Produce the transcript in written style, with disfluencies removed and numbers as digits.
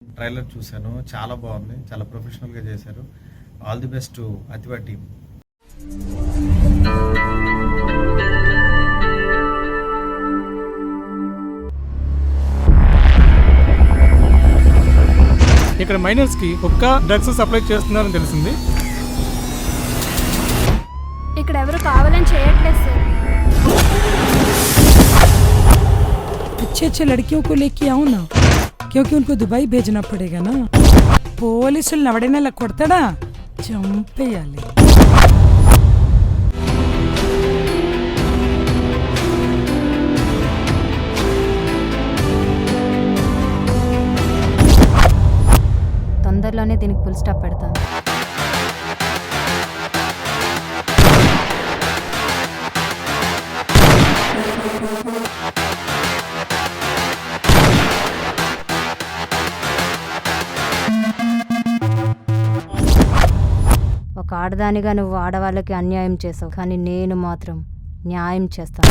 Trailer చూశాను, చాలా బాగుంది, చాలా ప్రొఫెషనల్గా చేశారు. All the best to Athiva team. ఇక్కడ మైనర్స్ కి ఒక్క డ్రగ్స్ సప్లై చేస్తున్నారని తెలిసింది. ఇక్కడ ఎవరు కావాలని చేయట్లేదు సార్. अच्छे अच्छे लड़कियों को लेके आओ ना, क्योंकि उनको दुबई भेजना पड़ेगा ना. పోలీసులు ఎవడైనా కొడతాడా, చంపేయాలి. తొందరలోనే దీనికి ఫుల్ స్టాప్ పెడతాను. ఒక ఆడదానిగా నువ్వు ఆడవాళ్ళకి అన్యాయం చేసావు, కానీ నేను మాత్రం న్యాయం చేస్తాను.